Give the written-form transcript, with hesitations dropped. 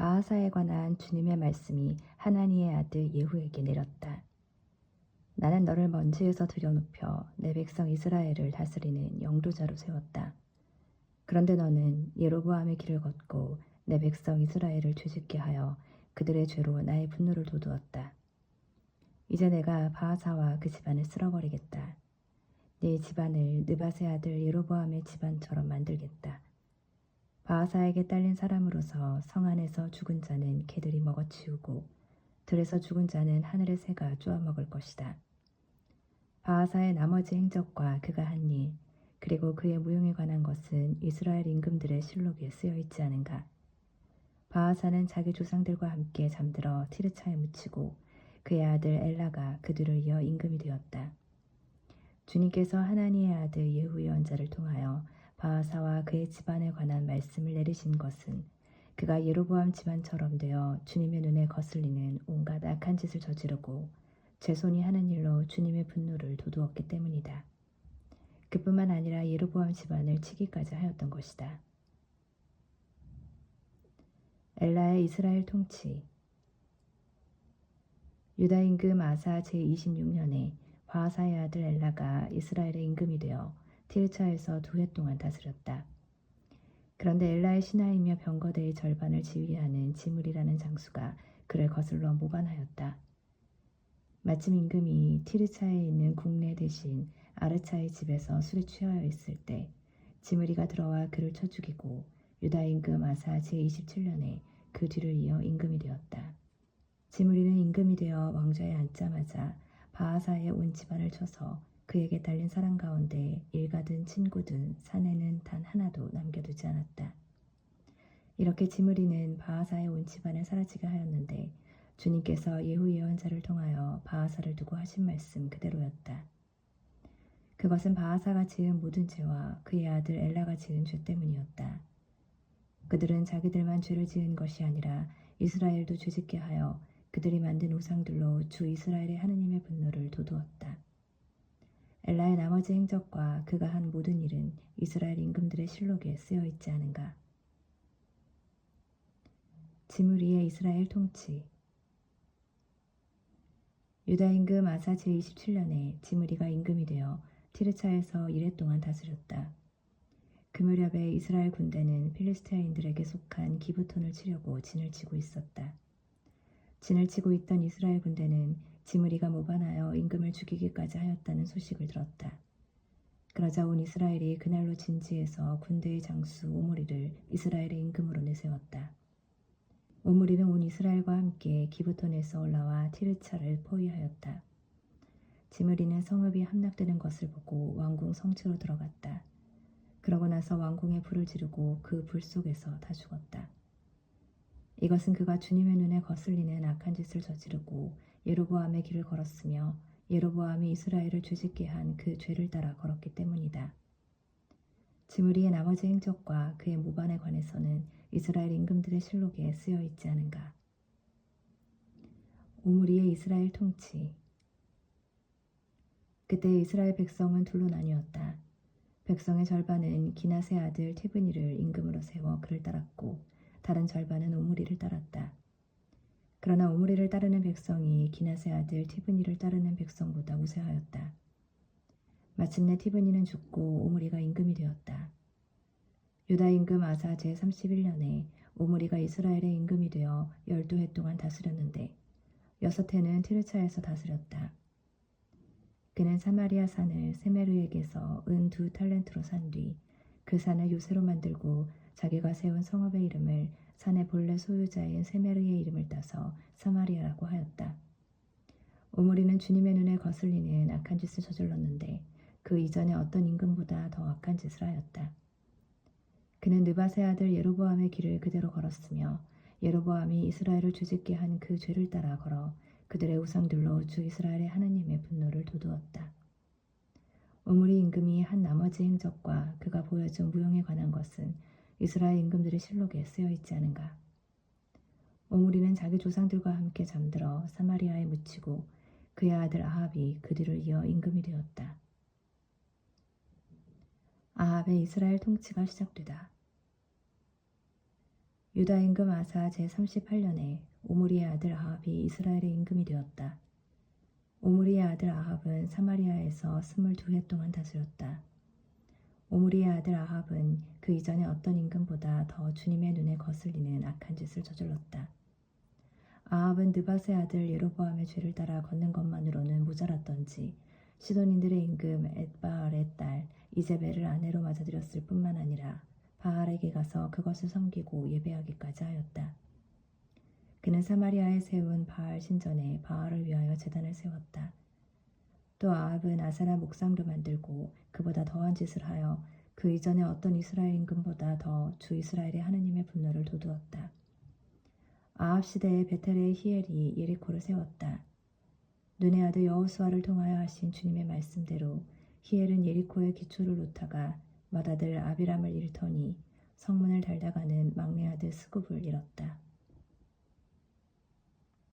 바하사에 관한 주님의 말씀이 하나니의 아들 예후에게 내렸다. 나는 너를 먼지에서 들여눕혀 내 백성 이스라엘을 다스리는 영도자로 세웠다. 그런데 너는 예로보암의 길을 걷고 내 백성 이스라엘을 죄짓게 하여 그들의 죄로 나의 분노를 돋우었다. 이제 내가 바하사와 그 집안을 쓸어버리겠다. 네 집안을 느밧의 아들 예로보암의 집안처럼 만들겠다. 바하사에게 딸린 사람으로서 성 안에서 죽은 자는 개들이 먹어치우고 들에서 죽은 자는 하늘의 새가 쪼아먹을 것이다. 바하사의 나머지 행적과 그가 한 일, 그리고 그의 무용에 관한 것은 이스라엘 임금들의 실록에 쓰여 있지 않은가. 바하사는 자기 조상들과 함께 잠들어 티르차에 묻히고 그의 아들 엘라가 그 뒤를 이어 임금이 되었다. 주님께서 하나니의 아들 예후 예언자를 통하여 바하사와 그의 집안에 관한 말씀을 내리신 것은 그가 예로보암 집안처럼 되어 주님의 눈에 거슬리는 온갖 악한 짓을 저지르고 제 손이 하는 일로 주님의 분노를 돋우었기 때문이다. 그뿐만 아니라 예로보암 집안을 치기까지 하였던 것이다. 엘라의 이스라엘 통치. 유다 임금 아사 제26년에 바하사의 아들 엘라가 이스라엘의 임금이 되어 티르차에서 2해 동안 다스렸다. 그런데 엘라의 신하이며 병거대의 절반을 지휘하는 지물이라는 장수가 그를 거슬러 모반하였다. 마침 임금이 티르차에 있는 국내 대신 아르차의 집에서 술에 취하여 있을 때 지므리가 들어와 그를 쳐 죽이고 유다 임금 아사 제27년에 그 뒤를 이어 임금이 되었다. 지므리는 임금이 되어 왕좌에 앉자마자 바하사의 온 집안을 쳐서 그에게 달린 사람 가운데 일가든 친구든 사내는 단 하나도 남겨두지 않았다. 이렇게 지므리는 바하사의 온 집안을 사라지게 하였는데 주님께서 예후 예언자를 통하여 바하사를 두고 하신 말씀 그대로였다. 그것은 바하사가 지은 모든 죄와 그의 아들 엘라가 지은 죄 때문이었다. 그들은 자기들만 죄를 지은 것이 아니라 이스라엘도 죄짓게 하여 그들이 만든 우상들로 주 이스라엘의 하느님의 분노를 돋우었다. 엘라의 나머지 행적과 그가 한 모든 일은 이스라엘 임금들의 실록에 쓰여 있지 않은가. 지므리의 이스라엘 통치. 유다 임금 아사 제27년에 지므리가 임금이 되어 티르차에서 1해 동안 다스렸다. 그 무렵에 이스라엘 군대는 필리스티아인들에게 속한 기브톤을 치려고 진을 치고 있었다. 진을 치고 있던 이스라엘 군대는 지므리가 모반하여 임금을 죽이기까지 하였다는 소식을 들었다. 그러자 온 이스라엘이 그날로 진지해서 군대의 장수 오므리를 이스라엘의 임금으로 내세웠다. 오므리는 온 이스라엘과 함께 기브톤에서 올라와 티르차를 포위하였다. 지므리는 성읍이 함락되는 것을 보고 왕궁 성치로 들어갔다. 그러고 나서 왕궁에 불을 지르고 그 불 속에서 다 죽었다. 이것은 그가 주님의 눈에 거슬리는 악한 짓을 저지르고 예로보암의 길을 걸었으며 예로보암이 이스라엘을 죄짓게 한 그 죄를 따라 걸었기 때문이다. 지므리의 나머지 행적과 그의 모반에 관해서는 이스라엘 임금들의 실록에 쓰여 있지 않은가. 오므리의 이스라엘 통치. 그때 이스라엘 백성은 둘로 나뉘었다. 백성의 절반은 기낫의 아들 티브니를 임금으로 세워 그를 따랐고 다른 절반은 오므리를 따랐다. 그러나 오므리를 따르는 백성이 기낫의 아들 티브니를 따르는 백성보다 우세하였다. 마침내 티브니는 죽고 오므리가 임금이 되었다. 유다 임금 아사 제31년에 오므리가 이스라엘의 임금이 되어 12해 동안 다스렸는데 6해는 티르차에서 다스렸다. 그는 사마리아 산을 세메르에게서 은 2탈렌트로 산 뒤 그 산을 요새로 만들고 자기가 세운 성읍의 이름을 산의 본래 소유자인 세메르의 이름을 따서 사마리아라고 하였다. 오므리는 주님의 눈에 거슬리는 악한 짓을 저질렀는데 그 이전에 어떤 임금보다 더 악한 짓을 하였다. 그는 느밧의 아들 예로보암의 길을 그대로 걸었으며 예로보암이 이스라엘을 죄짓게 한 그 죄를 따라 걸어 그들의 우상들로 주 이스라엘의 하나님의 분노를 돋우었다. 오므리 임금이 한 나머지 행적과 그가 보여준 무용에 관한 것은 이스라엘 임금들의 실록에 쓰여 있지 않은가. 오므리는 자기 조상들과 함께 잠들어 사마리아에 묻히고 그의 아들 아합이 그 뒤를 이어 임금이 되었다. 아합의 이스라엘 통치가 시작되다. 유다 임금 아사 제38년에 오므리의 아들 아합이 이스라엘의 임금이 되었다. 오므리의 아들 아합은 사마리아에서 22해 동안 다스렸다. 오므리의 아들 아합은 그 이전에 어떤 임금보다 더 주님의 눈에 거슬리는 악한 짓을 저질렀다. 아합은 느밧의 아들 예로보암의 죄를 따라 걷는 것만으로는 모자랐던지 시돈인들의 임금 엣바알의 딸 이제벨을 아내로 맞아들였을 뿐만 아니라 바알에게 가서 그것을 섬기고 예배하기까지 하였다. 그는 사마리아에 세운 바알 신전에 바알을 위하여 제단을 세웠다. 또 아합은 아세라 목상도 만들고 그보다 더한 짓을 하여 그 이전에 어떤 이스라엘 임금보다 더 주 이스라엘의 하느님의 분노를 돋우었다. 아합 시대에 베텔의 히엘이 예리코를 세웠다. 눈의 아들 여호수아를 통하여 하신 주님의 말씀대로 히엘은 예리코의 기초를 놓다가 맏아들 아비람을 잃더니 성문을 달다가는 막내 아들 스굽을 잃었다.